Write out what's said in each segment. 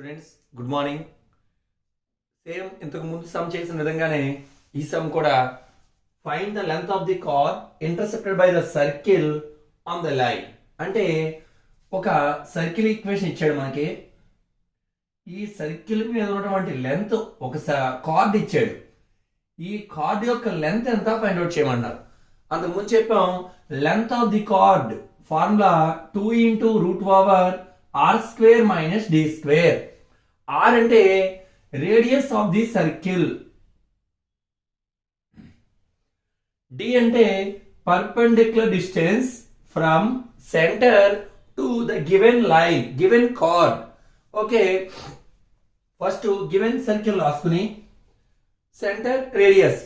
Students good morning. Same ఇంతకు ముందు some చేసిన విధంగానే ఈ సమ్ కూడా find the length of the card intercepted by the circle on the line. అంటే ఒక సర్కిల్ ఈక్వేషన్ ఇచ్చాడు మనకి. ఈ సర్కిల్ మీద ఉన్నటువంటి లెంత్ ఒక కార్డ్ ఇచ్చాడు. ఈ కార్డ్ యొక్క లెంత్ ఎంత ఫైండ్ అవుట్ చేయమన్నారు. అంతకు ముందు చెప్పాం length of the card formula 2 into √r² - d². r అంటే radius of the circle, d అంటే perpendicular distance from centre to the given line, given card. Okay, first given circle రాసుకుని centre radius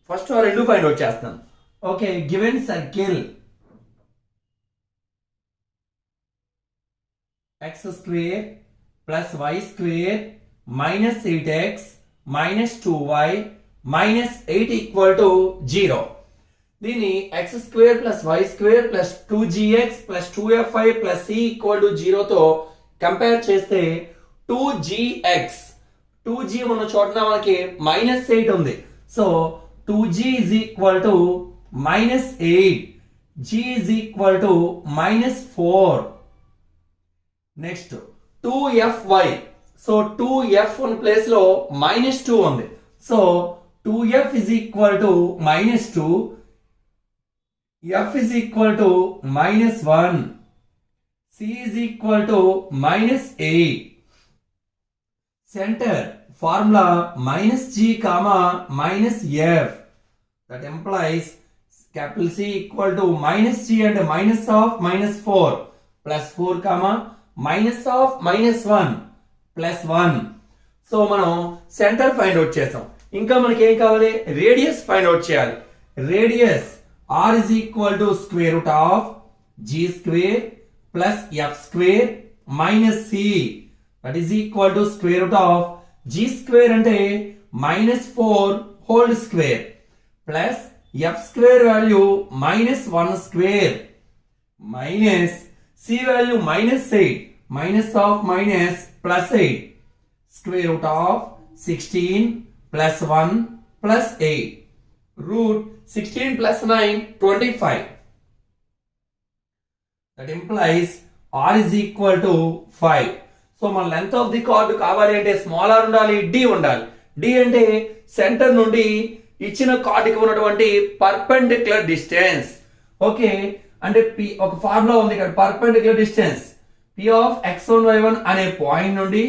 first ఆ రెండు find out చేస్తాం. Okay, given circle x² + y² - 8x - 2y - 8 = 0. దీన్ని x² + y² + 2gx + 2fy + c = 0 తో compare చేస్తే 2gx 2g ఉన్న చోట మనకి -8 ఉంది. So 2g = -8, g = -4. Next 2fy. So 2f ఉన్న ప్లేస్ లో -2 ఉంది. So 2f = -2, f = -1, c = -8. Centre formula -g, -f. That implies capital C = -g అంటే -4 + 4, -1 + 1. సో మనం సెంటర్ ఫైండ్ అవుట్ చేసాం. ఇంకా మనకి ఏం కావాలి? రేడియస్ ఫైండ్ అవుట్ చేయాలి. Radius r = √g² + f² - c. That is equal to √g² అంటే -4 whole square plus f² value -1² minus c value -8 -8 √16 + 1 + 8 √16 + 9 25. That implies r = 5. So మన లెంత్ ఆఫ్ ది కార్డ్ కావాలి అంటే స్మాల్ r ఉండాలి, d ఉండాలి. d అంటే centre నుండి ఇచ్చిన కార్డుకి ఉన్నటువంటి పర్పెండిక్యులర్ డిస్టెన్స్. ఓకే, అంటే p ఒక ఫార్ములా ఉంది ఇక్కడ, perpendicular distance p of x1 y1 అనే పాయింట్ నుండి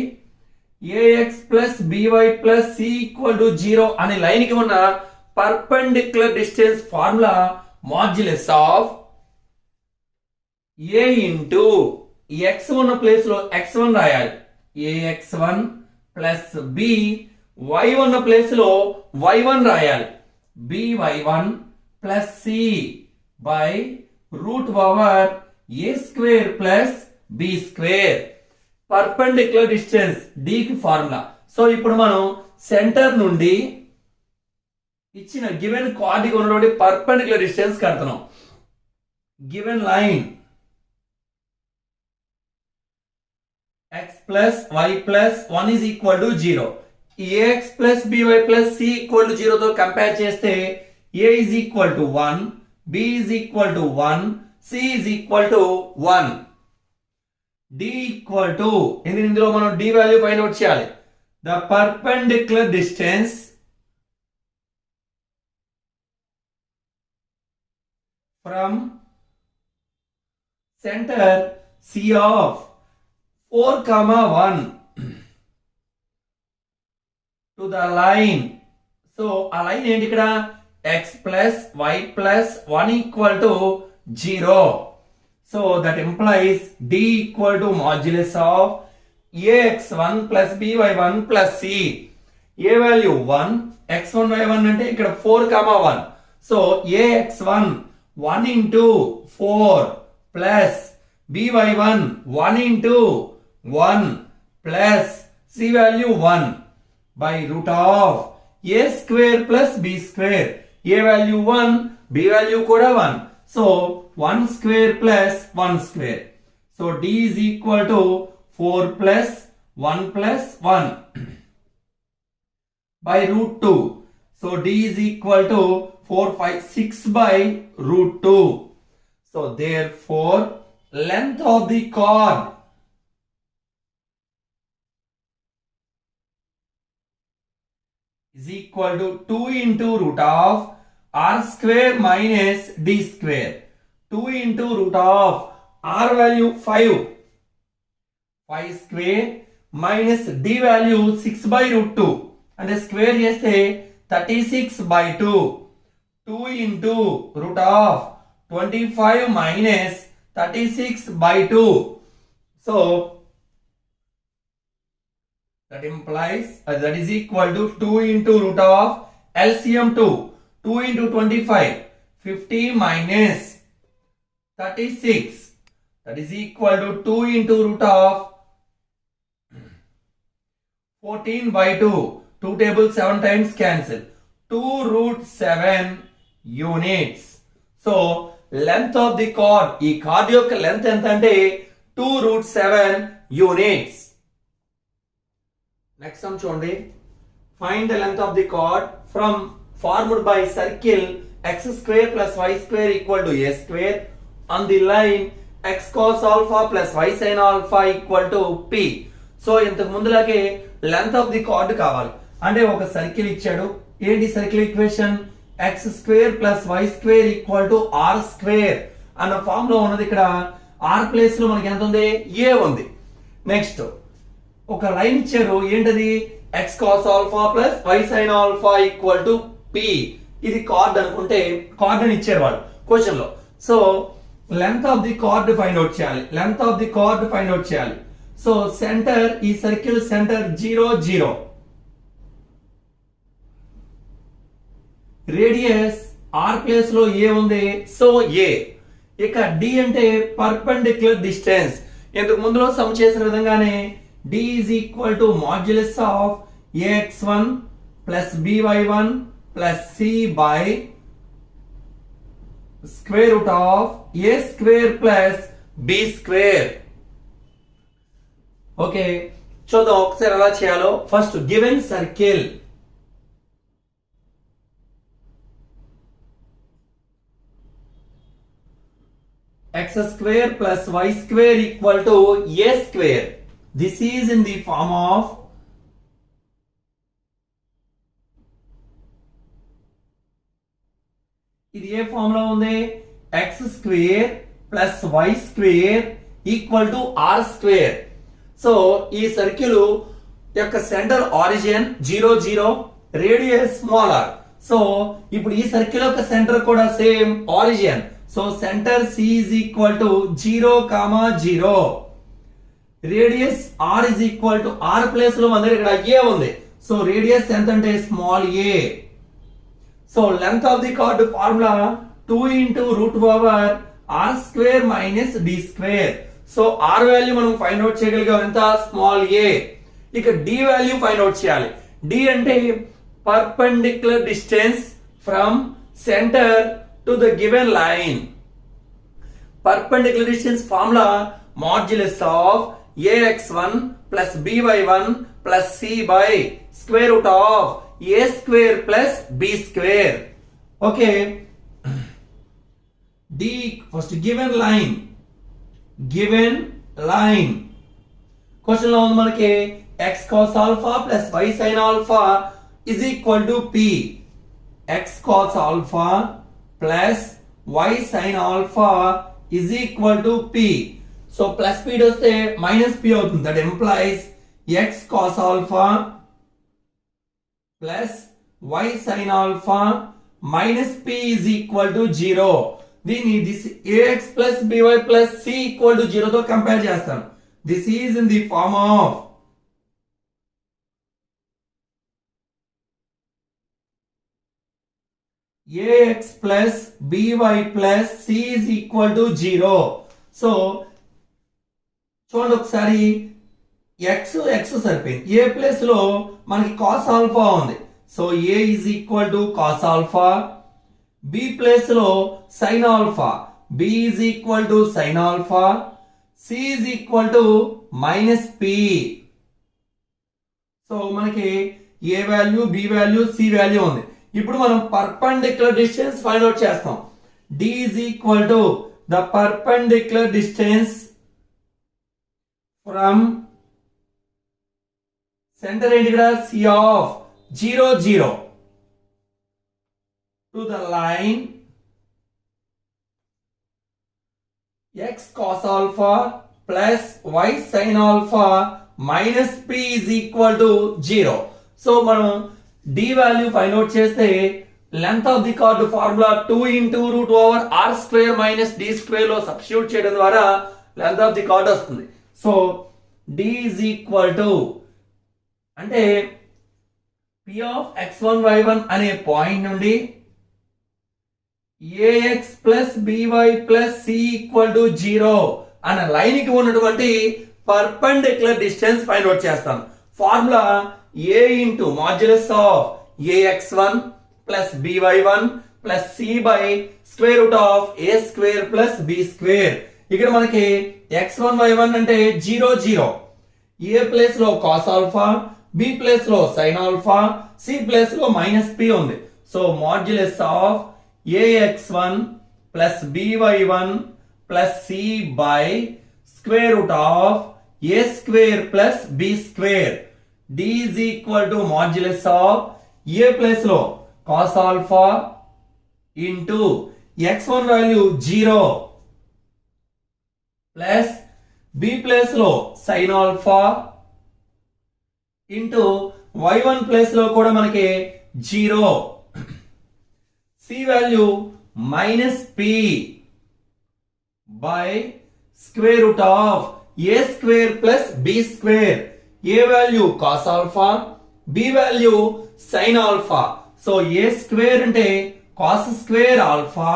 ax + by + c = 0 అనే లైన్ కి ఉన్న perpendicular distance formula modulus of a into x ఉన్న ప్లేస్ లో x1 రాయాలి, ax1 + b. y ఉన్న ప్లేస్ లో y1 రాయాలి, by1 + c by √a² + b². Perpendicular distance d కి ఫార్ములా. సో ఇప్పుడు మనం సెంటర్ నుండి ఇచ్చిన గివెన్ కార్డ్ కి ఉన్నటువంటి పర్పెండిక్యులర్ డిస్టెన్స్ కడుతున్నాం. Given line x + y + 1 = 0. ax + by + c = 0 తో కంపేర్ చేస్తే a = 1, b = 1, c = 1. d = ఇందులో మనం d వాల్యూ ఫైండ్ అవుట్ చేయాలి. The perpendicular distance from centre c of 4, 1 to the line. So ఆ line ఏంటి ఇక్కడ? x + y + 1 = 0. So that implies d = modulus of ax1 + by1 + c. a value 1, x1 y1 అంటే ఇక్కడ 4, 1. So ax1 1 into 4 plus by1 1 into 1 plus c value 1 by √a² + b². a value 1, b value కూడా 1. So 1² + 1². So d = 4 + 1 plus 1 by root 2. So d is equal to 4, 5, 6 by root 2. So therefore length of the chord is equal to 2 into root of r square minus d square. 2 into root of r value 5 square minus d value 6 by root 2 and square చేస్తే 36 by 2. 2 into root of 25 minus 36 by 2. So that implies that is equal to 2 into root of LCM 2. 2 into 25, 50 minus 36. That is equal to 2 into root of 14 by 2. 2 tables 7 times cancel. 2 root 7 units. So length of the chord, ఈ chord యొక్క length ఎంత అంటే 2 root 7 units. Next sum చూడండి. Find the length of the chord from formed by circle x square plus y square equal to a square on the line x cos alpha plus y sin alpha equal to p. So ఇంతకు ముందులాగే length of the chord కావాలి అంటే ఒక circle ఇచ్చాడు. ఏంటి circle equation? X square plus y square equal to r square అన్న form లో ఉన్నది. ఇక్కడ ఆర్ ప్లేస్ లో మనకి ఎంత ఉంది? ఏ ఉంది. నెక్స్ట్ ఒక లైన్ ఇచ్చారు. ఏంటది? X cos alpha plus y sine alpha equal to p. ఇది కార్డ్ అనుకుంటే కార్డ్ అని ఇచ్చారు వాళ్ళు క్వశ్చన్ లో. So length of the chord find out చేయాలి. Length of the chord find out చేయాలి. సో సెంటర్, ఈ circle centre 0 0. Radius R place లో ఏ ఉంది. So a. ఇక డి అంటే పర్పెండిక్యులర్ డిస్టెన్స్. ఇంతకు ముందులో సమ్ చేసిన విధంగానే d is equal to modulus of ax1 plus by1 plus c by square root of a square plus b square. Okay, చూద్దాం ఒకసారి ఎలా చేయాలో. First given circle x square plus y square equal to a square. This is in the form of ఇది ఏ form లో ఉంది? x square plus y square equal to r square. So ఈ circle యొక్క centre origin 0 0, radius small r. So ఇప్పుడు ఈ circle యొక్క centre కూడా same origin. So centre c is equal to 0, 0. Radius r is equal to r place లో మన దగ్గర ఇక్కడ a ఉంది. సో రేడియస్ ఎంత అంటే small a. So length of the card formula 2 into root over r square minus d square. So r value మనం find out చేయగలిగాం ఎంత? Small a. ఇక d వాల్యూ ఫైండ్ అవుట్ చేయాలి. d అంటే perpendicular distance from centre to the given line. Perpendicular distance formula modulus of ax1 plus by1 plus c by square root of a square plus b square. Okay, d first given line question లో ఉంది మనకి x cos alpha plus y sin alpha is equal to p. x cos alpha plus y sin alpha is equal to p. So plus p వస్తే minus p అవుతుంది. That employees x cos alpha plus y sin alpha minus p is equal to 0. దీన్ని this ax plus by plus c equal to 0 తో compare చేస్తాను. This is in the form of ax plus by plus c is equal to 0. So చూడండి ఒకసారి x సరిపోయింది. A place లో మనకి cos alpha ఉంది. So a is equal to cos alpha. b place లో sin alpha. b is equal to sin alpha. c is equal to minus p. So మనకి a value, b value, c value ఉంది. ఇప్పుడు మనం perpendicular distance find out చేస్తాం. d is equal to the perpendicular distance from center ఏంటి ఇక్కడ C of 0 0 to the line x cos alpha plus y sin alpha minus p is equal to 0. So మనం d value find out చేస్తే length of the card formula 2 into root over r square minus d square లో substitute చేయడం ద్వారా length of the card వస్తుంది. So d is equal to అంటే p of x1 y1 అనే point నుండి ax plus by plus c equal to 0 అనే line కి ఉన్నటువంటి పర్పెండిక్యులర్ డిస్టెన్స్ ఫైండ్ అవుట్ చేస్తాం. Formula a into modulus of ax1 plus by1 plus c by square root of a square plus b square. ఇక్కడ మనకి x1 y1 అంటే 0 0, a place లో cos alpha, b place లో sin alpha, c place లో minus p ఉంది. So modulus of ax1 plus by1 plus c by square root of a square plus b square. d is equal to modulus of a place లో cos alpha into x1 value 0 plus b place లో sin alpha into y1 place లో కూడా మనకి 0, c value minus p by square root of a square plus b square. a value cos alpha, b value sin alpha. So a square అంటే cos square alpha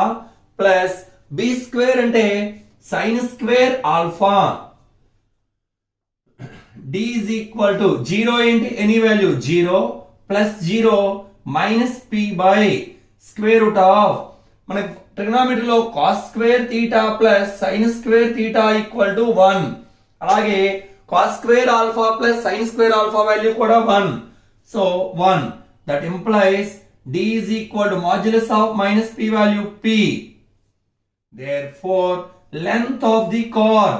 plus b square అంటే sin square alpha. d is equal to 0 ఏంటి any value 0 plus 0 minus p by square root of మనకి ట్రిగ్నోమెట్రీలో cos square theta plus sin square theta equal to 1. అలాగే cos square alpha plus sin square alpha value కూడా 1. So 1. That implies d is equal to modulus of minus p value p. Therefore, length of the chord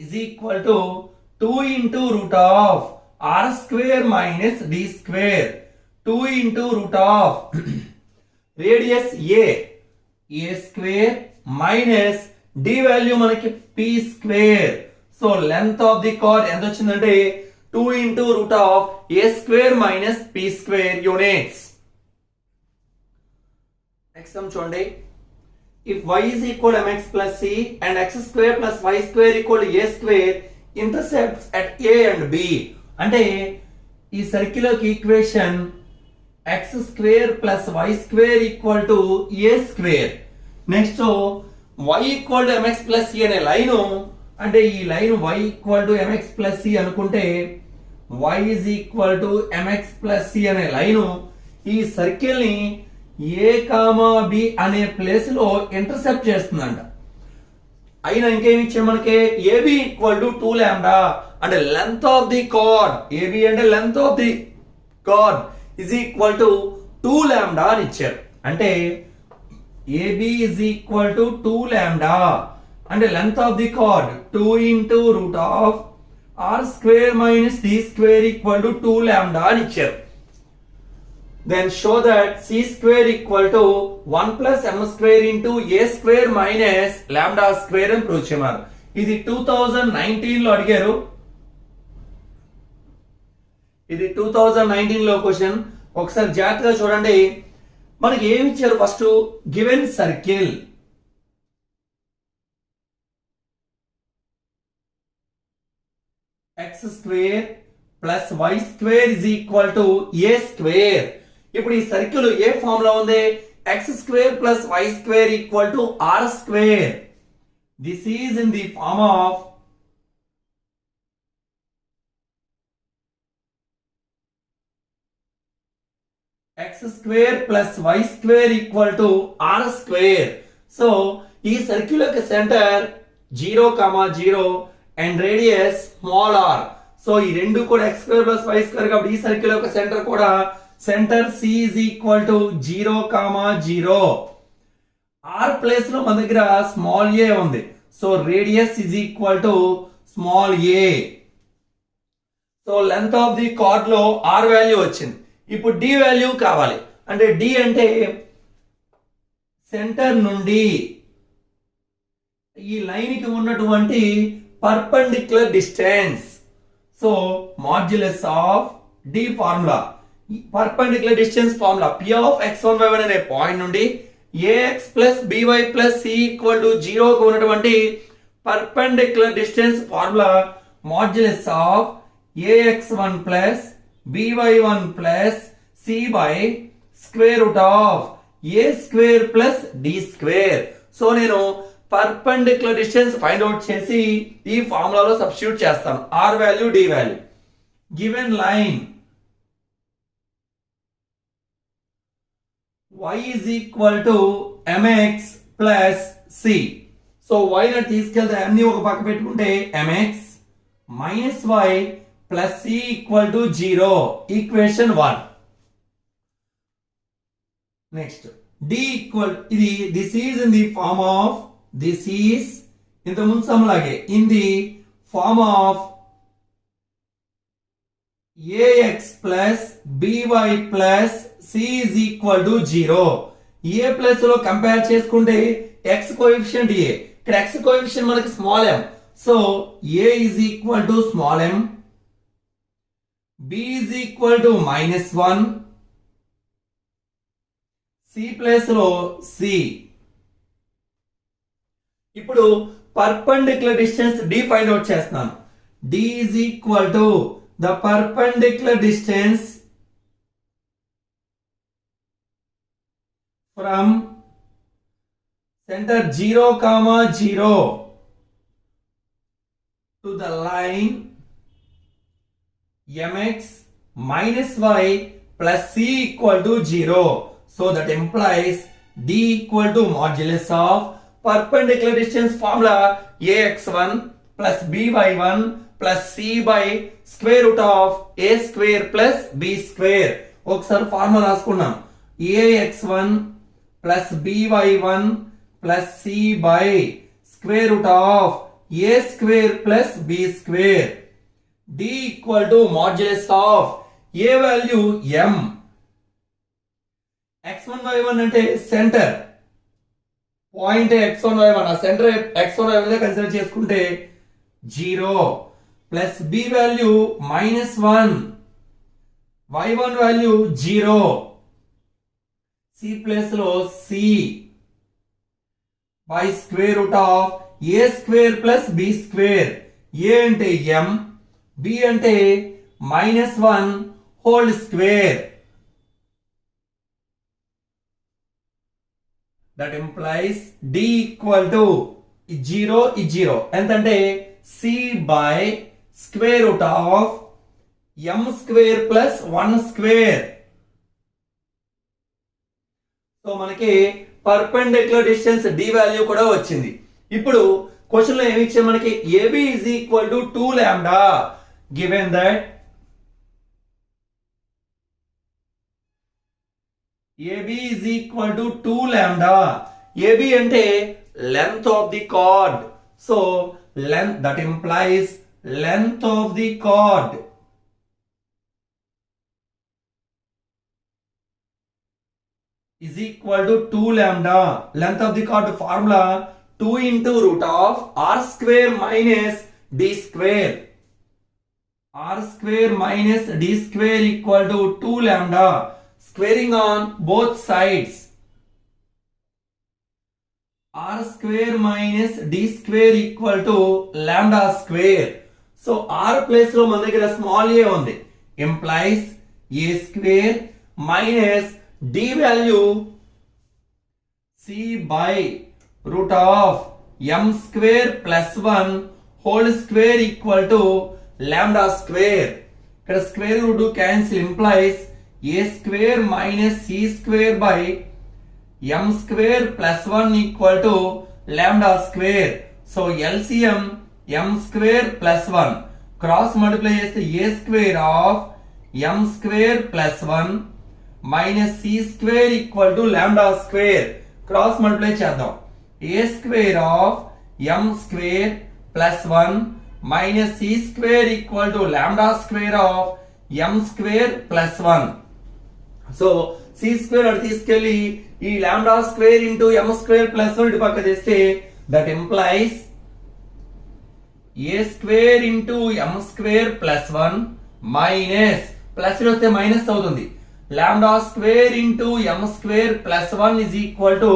is equal to 2 into root of r square minus d square. 2 into root of radius a square minus d value మనకి p square. So length of the card ఎంత వచ్చిందంటే 2 into root of a square minus p square units. Next sum చూడండి. if y is equal to mx plus c and x square plus y square equal to a square intercepts at a and b. అంటే ఈ circular equation x square plus y square equal to a square. Next y equal to mx plus c అనే line, అంటే ఈ line y equal to mx plus c అనుకుంటే y is equal to mx plus c అనే line ఈ circle ని a, b అనే place లో intercept చేస్తుందంట. అయినా ఇంకేమి ఇచ్చాడు మనకి ab ఈక్వల్ టు 2 లాంబ్డా అంటే length of the chord, ab అంటే length of the chord is equal to 2 lambda అని ఇచ్చారు. అంటే ab is equal to 2 lambda అంటే length of the chord 2 into root of r square minus d square equal to 2 lambda అని ఇచ్చారు. Then show that c square equal to 1 plus m square into a square minus lambda square అని prove చేయమన్నారు. ఇది 2019 లో అడిగారు. ఇది 2019 లో question. ఒకసారి జాగ్రత్తగా చూడండి. మనకి ఏమి ఇచ్చారు? First given circle x square plus y square is equal to a square. ఇప్పుడు ఈ సర్కిల్ ఏ ఫామ్ లో ఉంది? x square plus y square equal to r square. This is in the form of x square plus y square equal to r square. So ఈ circle యొక్క centre 0, 0 and radius small r. So ఈ రెండు కూడా x square plus y square కాబట్టి ఈ circle యొక్క centre కూడా centre C is equal to 0, 0. R place లో మన దగ్గర స్మాల్ a ఉంది. So radius is equal to small a. So length of the chord లో r వాల్యూ వచ్చింది. ఇప్పుడు d వాల్యూ కావాలి. అంటే d అంటే సెంటర్ నుండి ఈ లైన్ కి ఉన్నటువంటి perpendicular distance. So modulus of d formula, perpendicular distance formula p of x1 y1 అనే పాయింట్ నుండి ax plus by plus c equal to 0 కు ఉన్నటువంటి perpendicular distance formula modulus of ax1 plus by1 plus c by square root of a square plus d square. So నేను perpendicular distance find out చేసి ఈ ఫార్ములాలో substitute చేస్తాను. r value d value. Given line y is equal to mx plus c. So y ని తీసుకెళ్తే m ని ఒక పక్క పెట్టుకుంటే mx minus y plus c equal to 0. Equation 1. Next d equal ఇది this is in the form of this is ఇంత ముందు సమలాగే in the form of ax plus by plus c is equal to 0. a plus లో compare చేసుకుంటే x coefficient a, ఇక్కడ x coefficient మనకి small m. So a is equal to small m, b is equal to -1, c plus లో c. ఇప్పుడు perpendicular distance d find out చేస్తున్నాను. d is equal to the perpendicular distance from center 0, 0 to the line mx minus y plus c equal to 0. So that implies d equal to modulus of perpendicular distance formula ax1 plus by1 plus c by square root of a square plus b square. ఒకసారి formula రాసుకున్నాం. ax1 plus by1 plus c by square root of a square plus b square. d equal to modulus of a value m. x1 y1 అంటే centre point x1 y1, ఆ centre x1 y1 consider చేసుకుంటే 0 plus b value -1, y1 value 0, c plus లో c by square root of a square plus b square. a అంటే m, b అంటే -1 whole square. That implies d equal to 0 is 0. ఎంతంటే c by square root of m square plus 1 square. So మనకి perpendicular distance d value కూడా వచ్చింది. ఇప్పుడు question లో ఏమి ఇచ్చే మనకి ab is equal to 2 lambda. Given that ab is equal to 2 lambda. ab అంటే length of the chord. So length, that implies length of the chord is equal to 2 lambda. Length of the chord formula 2 into root of r square minus d square. r square minus d square equal to 2 lambda. Squaring on both sides. r square minus d square equal to lambda square. So r place లో మన దగ్గర small a ఉంది. Implies a square minus d value c by root of m square plus 1 whole square equal to lambda square. ఇక్కడ square root cancel, implies a square minus c square by m square plus 1 equal to lambda square. So LCM m square plus 1 cross multiply చేస్తే a square of m square plus 1 minus c square equal to lambda square cross multiply చేద్దాం a square of m square plus 1 minus c square equal to lambda square of m square plus 1. So c square అటు తీసుకెళ్ళి ఈ lambda square into m square plus 1 ఇటు పక్క చేస్తే that implies a square into m square plus 1 minus plus వస్తే minus అవుతుంది lambda square into m square plus 1 is equal to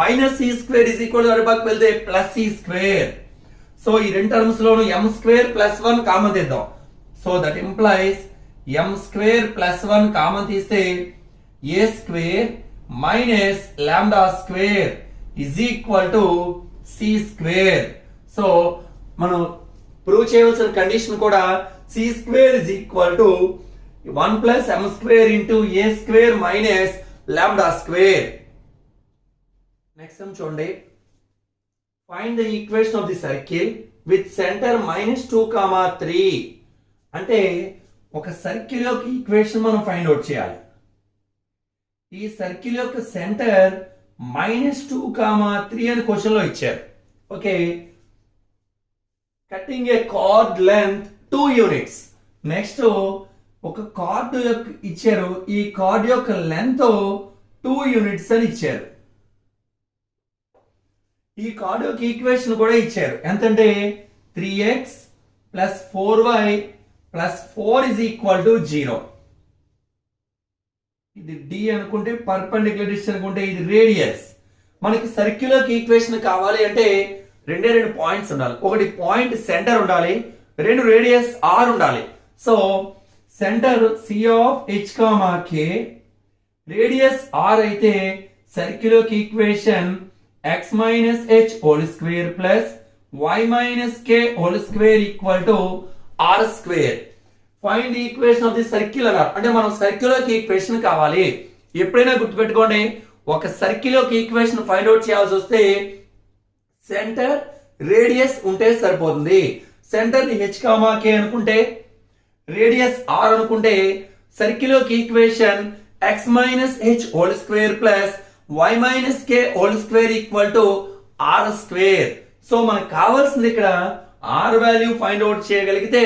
minus c square is equal to అటు పక్క వెళ్తే plus c square. So ఈ రెండు టర్మ్స్ లోను m square plus 1 common తీద్దాం. So that implies m square plus 1 common తీస్తే a square minus lambda square is equal to c square. So మనం prove చేయవలసిన condition కూడా c square is equal to 1 plus m square into a square minus lambda square. Next sum చూడండి. Find the equation of the circle with centre -2, 3. అంటే ఒక circle యొక్క equation మనం find out చేయాలి. ఈ సర్కిల్ యొక్క సెంటర్ -2, 3 అని క్వశ్చన్ లో ఇచ్చారు. ఓకే, కటింగ్ ఏ కార్డ్ లెంత్ 2 యూనిట్స్. నెక్స్ట్ ఒక కార్డ్ యొక్క ఇచ్చారు, ఈ కార్డ్ యొక్క లెంత్ 2 యూనిట్స్ అని ఇచ్చారు. ఈ కార్డ్ యొక్క ఈక్వేషన్ కూడా ఇచ్చారు. ఎంతంటే 3x plus 4y plus 4 is equal to 0. ఇది d అనుకుంటే పర్పెండిక్యులర్ డిస్టెన్స్ అనుకుంటే ఇది రేడియస్. మనకి సర్క్యులర్ ఈక్వేషన్ కావాలి అంటే రెండే పాయింట్స్ ఉండాలి. ఒకటి పాయింట్ సెంటర్ ఉండాలి, రెండు రేడియస్ r ఉండాలి. So centre c of h, k, radius r అయితే circular equation x minus h whole square plus y minus k whole square equal to r square. Find the equation of the circular. అంటే మనం circular equation కావాలి. ఎప్పుడైనా గుర్తుపెట్టుకోండి, ఒక circular equation find out చేయాల్సి వస్తే centre radius ఉంటే సరిపోతుంది. సెంటర్ ని h, k అనుకుంటే రేడియస్ r అనుకుంటే circular equation x minus h whole square plus y minus k whole square equal to r square. So మనకు కావాల్సింది ఇక్కడ r వాల్యూ ఫైండ్ అవుట్ చేయగలిగితే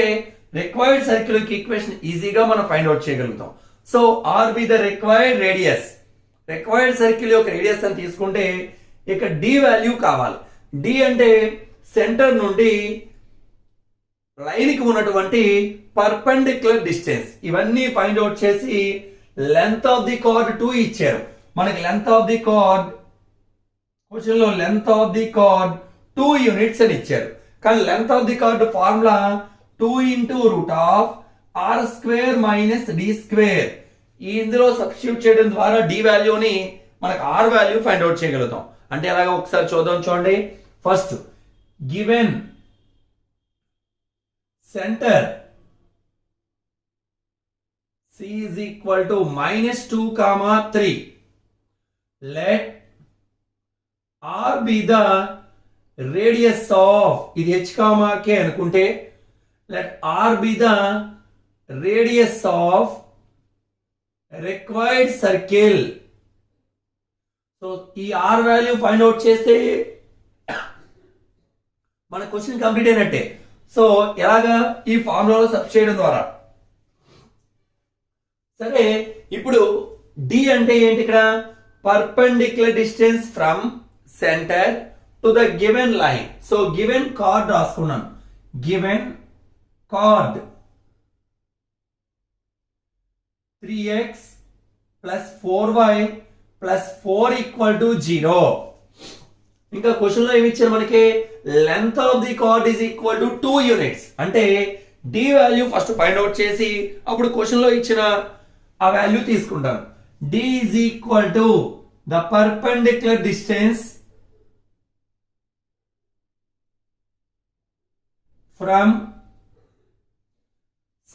రిక్వైర్డ్ సర్క్యులర్ ఈక్వేషన్ ఈజీగా మనం ఫైండ్ అవుట్ చేయగలుగుతాం. So r be the required radius. Required circle యొక్క radius అని తీసుకుంటే ఇక్కడ d వాల్యూ కావాలి. d అంటే సెంటర్ నుండి లైన్ కి ఉన్నటువంటి పర్పెండిక్యులర్ డిస్టెన్స్. ఇవన్నీ ఫైండ్ అవుట్ చేసి లెంత్ ఆఫ్ ది కార్డ్ 2 ఇచ్చారు. మనకి length of the chord question లో length of the chord 2 units అని ఇచ్చారు. కానీ length of the card formula 2 into root of r square minus d square. ఈ ఇందులో సబ్స్టిట్యూట్ చేయడం ద్వారా d వాల్యూని మనకు r వాల్యూ ఫైండ్ అవుట్ చేయగలుగుతాం. అంటే అలాగా ఒకసారి చూద్దాం. చూడండి, first given centre c is equal to -2, 3. Let r be the radius of ఇది h, k అనుకుంటే let r be the radius of required circle. So ఈ r వాల్యూ ఫైండ్ అవుట్ చేస్తే మన క్వశ్చన్ కంప్లీట్ అయినట్టే. సో ఎలాగా ఈ ఫార్ములాలో substitute చేయడం ద్వారా. సరే, ఇప్పుడు d అంటే ఏంటి? ఇక్కడ perpendicular distance from center to the given line. So given chord రాసుకున్నాను. Given chord 3x plus 4y plus 4 equal to 0. ఇంకా క్వశ్చన్ లో ఏమి ఇచ్చారు మనకి? Length of the card is equal to 2 units. అంటే d value first find out చేసి అప్పుడు question లో ఇచ్చిన ఆ వాల్యూ తీసుకుంటాను. d is equal to the perpendicular distance from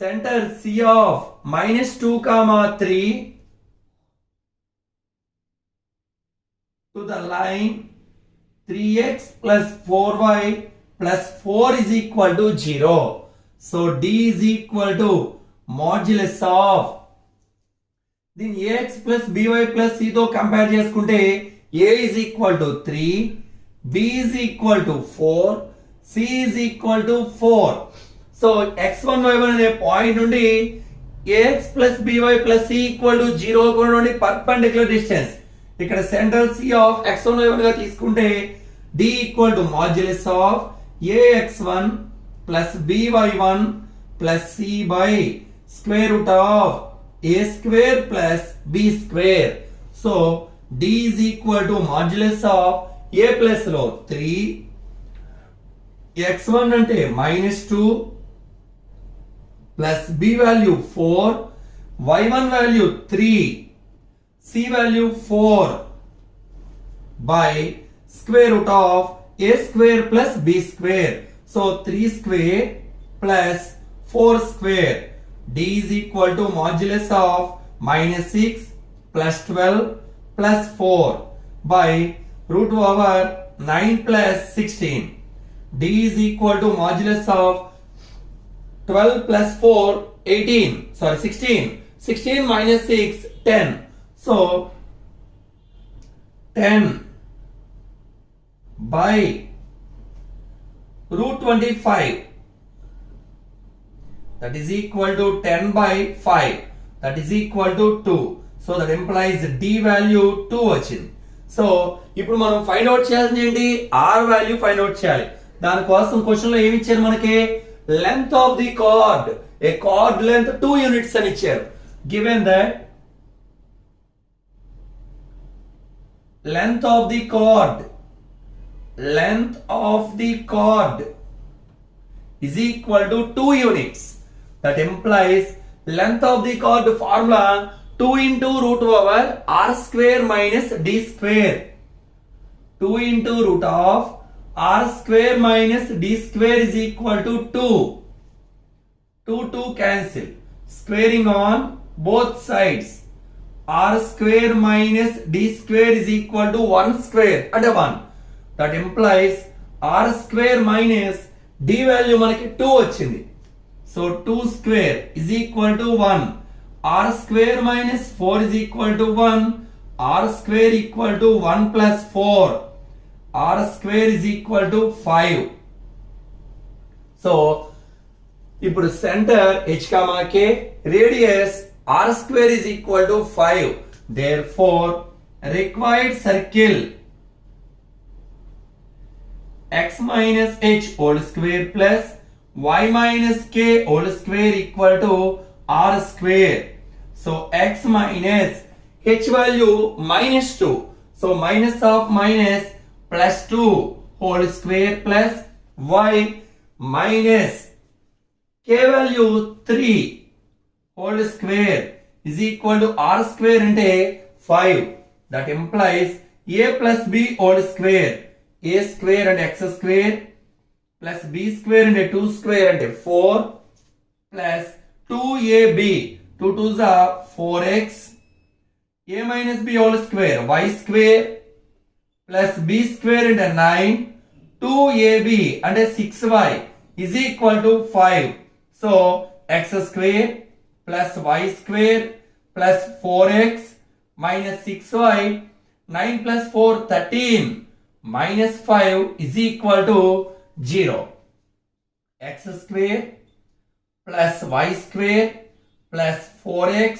center C of -2, 3 to the line 3x plus 4y plus 4 is equal to 0. So D is equal to modulus of దీన్ని ax plus by plus c తో compare చేసుకుంటే a is equal to 3, b is equal to 4, c is equal to 4. So x1 y1 అనే point నుండి ax plus by plus c equal to 0 నుండి perpendicular distance ఇక్కడ centre c of x1 y1 గా తీసుకుంటే d equal to modulus of ax1 plus by1 plus c by square root of a square plus b square. So d is equal to modulus of a plus లో 3, x1 అంటే -2 plus b value 4, y1 value 3, c value 4 by square root of a square plus b square. So 3 square plus 4 square. D is equal to modulus of -6 plus 12 plus 4 by root over 9 plus 16. D is equal to modulus of 12 plus 4 18. Sorry 16. 16 minus 6 10. So 10 by root 25. That is equal to 10 by 5. That is equal to 2. So that implies D value 2 వచ్చింది. So ఇప్పుడు మనం find out చేయాల్సింది ఏంటి? R value find out చేయాలి. దానికోసం question లో ఏమి ఇచ్చారు మనకి? Length of the card, A card length 2 units అని ఇచ్చారు. Given that length of the cord is equal to 2 units. That implies length of the cord formula 2 into root over r square minus d square. 2 into root of r square minus d square is equal to 2. 2 cancel. Squaring on both sides. R square minus d square is equal to 1 square and 1. That implies r square minus d value మనకి 2 వచ్చింది. So 2 square is equal to 1. R square minus 4 is equal to 1. R square equal to 1 plus 4. R square is equal to 5. So ఇప్పుడు centre h, k, radius r square is equal to 5. Therefore required circle x minus h whole square plus y minus k whole square equal to r square. So x minus h value -2. So minus of minus plus 2 whole square plus y minus k value 3 whole square is equal to r square అంటే 5. That implies a plus b whole square. A square and x square plus b square and 2 square and 4 plus 2ab. 2 2s are 4x. A minus b whole square y square plus b square and 9. 2ab and 6y is equal to 5. So x square plus y square plus 4x minus 6y. 9 plus 4 13 minus 5 is equal to 0. X square plus y square plus 4x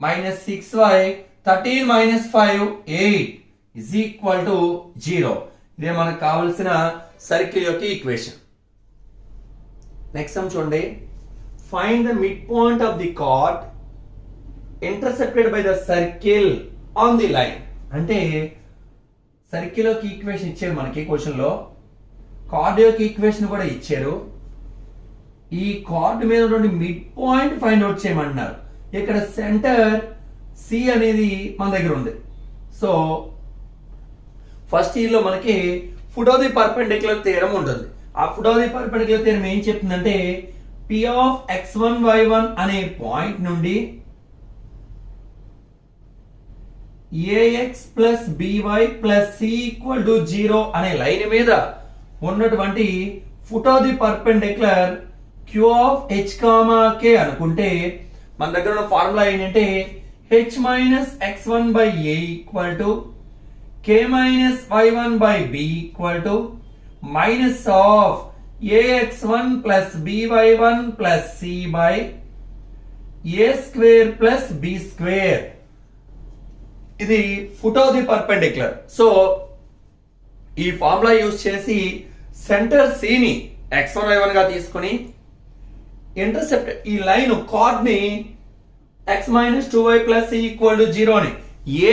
minus 6y. 13 minus 5 8 is equal to 0. ఇదే మనకు కావాల్సిన circle యొక్క equation. Next sum చూడండి. Find the mid point of the card intercepted by the circle on the line. అంటే circle యొక్క equation ఇచ్చారు మనకి question లో, కార్డ్ యొక్క ఈక్వేషన్ కూడా ఇచ్చారు. ఈ కార్డ్ మీద ఉన్నటువంటి మిడ్ పాయింట్ ఫైండ్ అవుట్ చేయమంటున్నారు. ఇక్కడ సెంటర్ సి అనేది మన దగ్గర ఉంది. సో ఫస్ట్ ఇయర్ లో మనకి foot of the perpendicular theorem ఉంటుంది. ఆ foot of the perpendicular theorem ఏం చెప్తుందంటే p of x1 y1 అనే పాయింట్ నుండి ax plus by plus c equal to 0 అనే లైన్ మీద ఉన్నటువంటి foot of the perpendicular q of h comma k అనుకుంటే మన దగ్గర ఉన్న ఫార్ములా ఏంటంటే h minus x1 by a equal to k minus y1 by b equal to minus of ax1 plus by1 plus c by a square plus b square. ఇది foot of the perpendicular. So ఈ formula use చేసి centre C ని x1 y1 గా తీసుకొని intercept ఈ line card ని x minus 2y plus c equal to 0 అని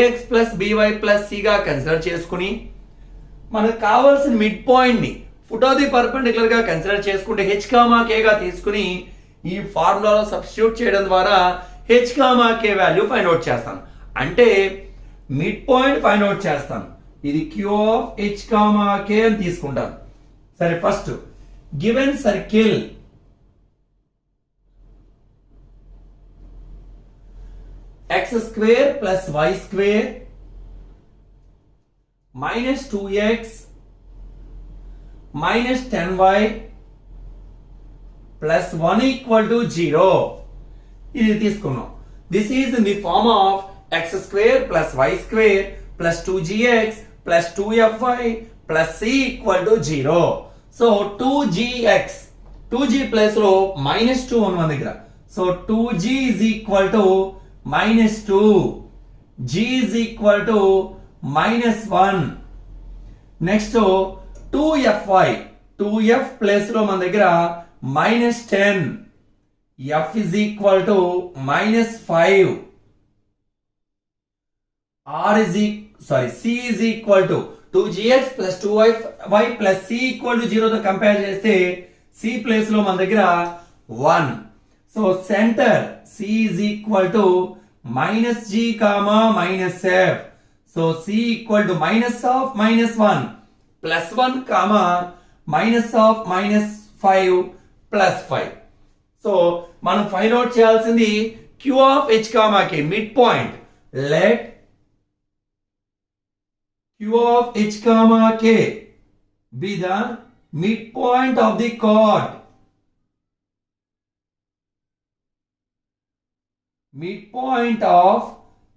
ax plus by plus c గా కన్సిడర్ చేసుకుని మనకు కావాల్సిన మిడ్ పాయింట్ ని ఫుట్ ఆఫ్ ది పర్పెండిక్యులర్ గా కన్సిడర్ చేసుకుంటే h కామా k గా తీసుకుని ఈ ఫార్ములాలో సబ్స్టిట్యూట్ చేయడం ద్వారా h comma k value find out చేస్తాను. అంటే మిడ్ పాయింట్ ఫైండ్ అవుట్ చేస్తాను. ఇది q of h comma k అని తీసుకుంటాను. సరే, first given circle x square plus y square minus 2x minus 10y plus 1 equal to 0 ఇది తీసుకున్నాం. This is in the form of x square plus y square plus 2gx plus 2fy plus c equal to 0. So 2gx 2g plus లో minus 2 ఉంది మన దగ్గర. So 2g is equal to minus 2, g is equal to minus 1. Next 2fy 2f plus లో మన దగ్గర minus 10, f is equal to minus 5, c is equal to 2gx plus 2y plus c equal to 0 తో compare చేస్తే c place లో మన దగ్గర 1. So centre c is equal to minus g comma minus f. So c equal to minus of minus 1 plus 1 comma minus of minus 5 plus 5. So మనం find out చేయాల్సింది q of h comma k mid point. Let q of h comma k be the midpoint of the chord. Midpoint of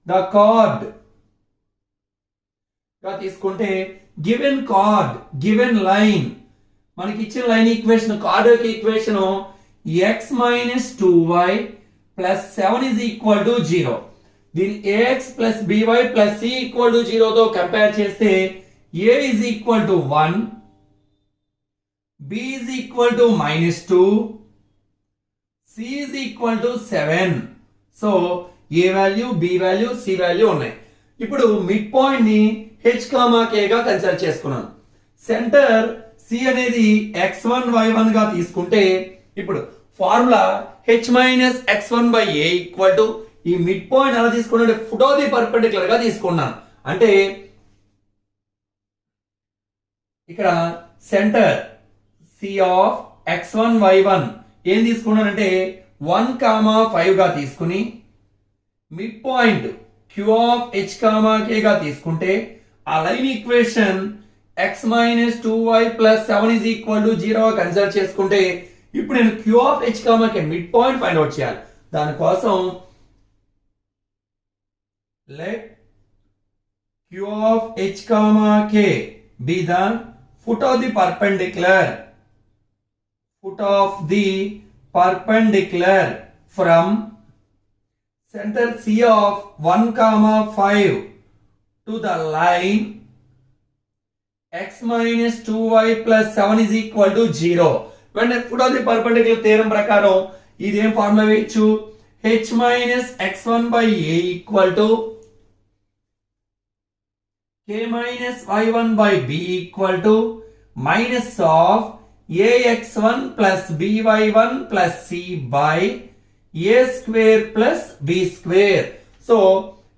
the chord గా తీసుకుంటే given card given line మనకి ఇచ్చిన line equation card యొక్క equation x minus 2y plus 7 is equal to 0. దీని ax plus by plus c equal to 0 తో compare చేస్తే a is equal to 1, b is equal to minus 2, c is equal to 7. So a value b value c value ఉన్నాయి. ఇప్పుడు mid point ని h comma k గా consider చేసుకున్నాను. Centre c అనేది x1 y1 గా తీసుకుంటే ఇప్పుడు formula h minus x1 by a equal to ఈ మిడ్ పాయింట్ ఎలా తీసుకున్నాను ఫుట్ ఆఫ్ ది పర్పెండిక్యులర్ గా తీసుకున్నాను. అంటే ఇక్కడ centre c of x1 y1 ఏం తీసుకున్నానంటే 1 కామా 5 గా తీసుకుని mid point q of h comma k గా తీసుకుంటే ఆ line equation x minus 2y plus 7 is equal to 0 consider చేసుకుంటే ఇప్పుడు నేను q of h comma k mid point find out చేయాలి. దానికోసం let q of h comma k be the foot of the perpendicular from center c of 1 comma 5 to the line x minus 2y plus 7 is equal to 0. when foot of the perpendicular theorem ప్రకారం ఇదేం formula వేయొచ్చు h minus x1 by a equal to k minus y1 by b equal to minus of ax1 plus by1 plus c by a square plus b square. So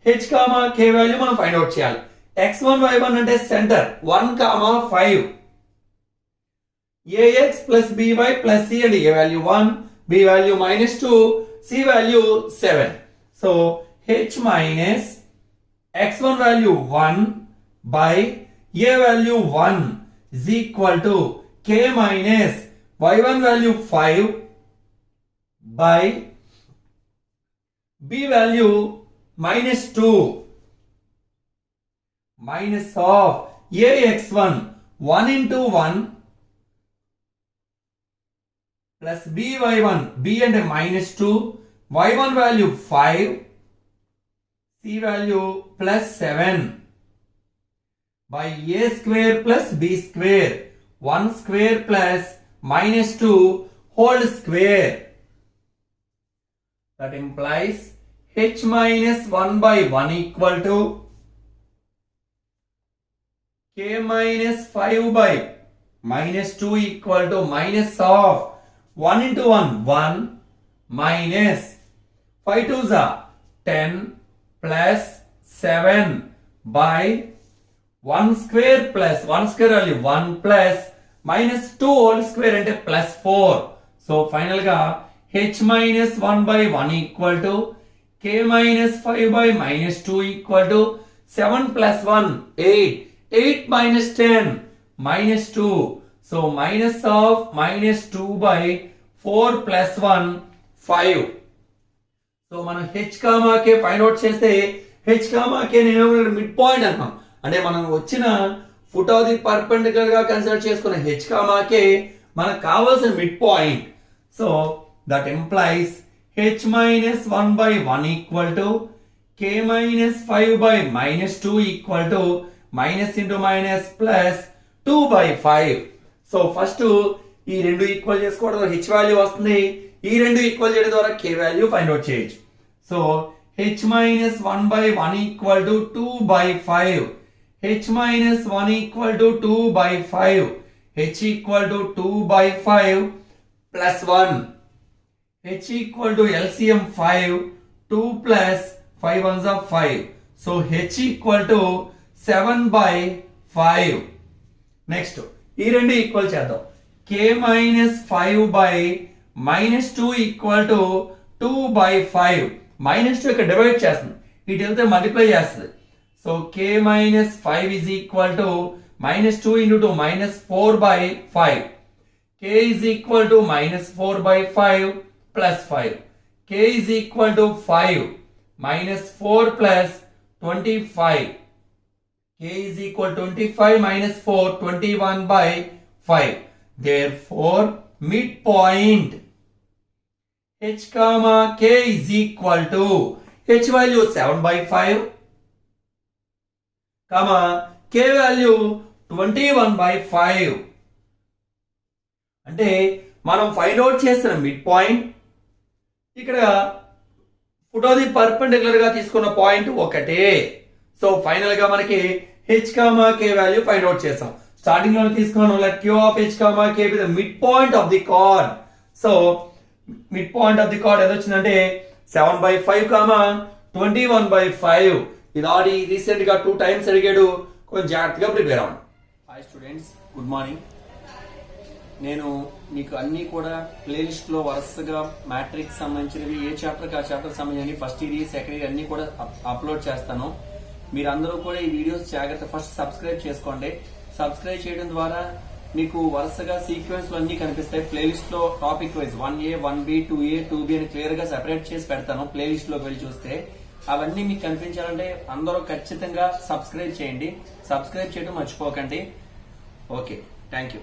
h comma k value మనం find out చేయాలి. x1 y1 అంటే centre 1 comma 5, ax plus by plus c అంటే a value 1, b value minus 2, c value 7. So h minus x1 value 1 by a value 1 is equal to k minus y1 value 5 by b value minus 2 minus of ax1 1 into 1 plus by1 b and minus 2 y1 value 5 c value plus 7 by a square plus b square 1 square plus minus 2 whole square. That implies h minus 1 by 1 equal to k minus 5 by minus 2 equal to minus of 1 into 1 1 minus 5 2s are 10 plus 7 by 1 square plus 1 square value 1 plus minus 2 whole square and plus 4. So final ga h minus 1 by 1 equal to k minus 5 by minus 2 equal to 7 plus 1 8 8 minus 10 minus 2. So minus of minus 2 by 4 plus 1 5. So మనం h comma k find out చేస్తే h comma k ని mid point అంటాం. అంటే మనం వచ్చిన foot of the perpendicular గా consider చేసుకున్న h comma k మనకు కావాల్సిన mid point. So that implies h minus 1 by 1 equal to k minus 5 by minus 2 equal to minus into minus plus 2 by 5. So first ఈ రెండు equal చేసుకోవడం ద్వారా h value వస్తుంది. ఈ రెండు ఈక్వల్ చేయడం ద్వారా k వాల్యూ ఫైండ్ అవుట్ చేయొచ్చు. So h minus 1 by 1 equal to 2 by 5. h minus 1 equal to 2 by 5. h equal to 2 by 5 plus 1. h equal to LCM 5. 2 plus 5 ones are 5. So h equal to 7 by 5. Next, ఈ రెండు equal చేద్దాం. k minus 5 by minus 2 equal to 2 by 5. minus 2 ఇక్కడ divide చేస్తుంది, ఇటు వెళ్తే multiply చేస్తుంది. So k minus 5 is equal to minus 2 into 2 minus 4 by 5. k is equal to minus 4 by 5 plus 5. k is equal to 5 minus 4 plus 25. k is equal to 25 minus 4 21 by 5. Therefore midpoint h comma k is equal to h value 7 by 5 comma k value 21 by 5. అంటే మనం find out చేసిన mid point ఇక్కడ foot of the perpendicular గా తీసుకున్న point ఒకటే. So final గా మనకి h comma k value find out చేసాం. స్టార్టింగ్ లో తీసుకున్నాను let q of h comma k be the midpoint of the chord. So midpoint of the chord ఎంత వచ్చిందంటే 7 by 5 comma 21 by 5. ఇది ఆల్రెడీ రీసెంట్ గా 2 times అడిగాడు, కొంచెం జాగ్రత్తగా ప్రిపేర్ అవ్వండి. Hi students, good morning. నేను మీకు అన్ని కూడా ప్లేలిస్ట్ లో వరుసగా మ్యాట్రిక్స్ సంబంధించినవి ఏ చాప్టర్ ఆ చాప్టర్ సంబంధించి ఫస్ట్ ఇయర్ సెకండ్ ఇయర్ అన్ని కూడా అప్లోడ్ చేస్తాను. మీరందరూ కూడా ఈ వీడియోస్ జాగ్రత్త ఫస్ట్ సబ్స్క్రైబ్ చేసుకోండి. సబ్స్క్రైబ్ చేయడం ద్వారా మీకు వరుసగా సీక్వెన్స్ లో అన్ని కనిపిస్తాయి. ప్లేలిస్ట్ లో topic wise 1A 1B 2A 2B అని క్లియర్ గా సెపరేట్ చేసి పెడతాను. ప్లేలిస్ట్ లోకి వెళ్ళి చూస్తే అవన్నీ మీకు కనిపించాలంటే అందరూ ఖచ్చితంగా సబ్స్క్రైబ్ చేయండి. సబ్స్క్రైబ్ చేయడం మర్చిపోకండి. Okay, thank you.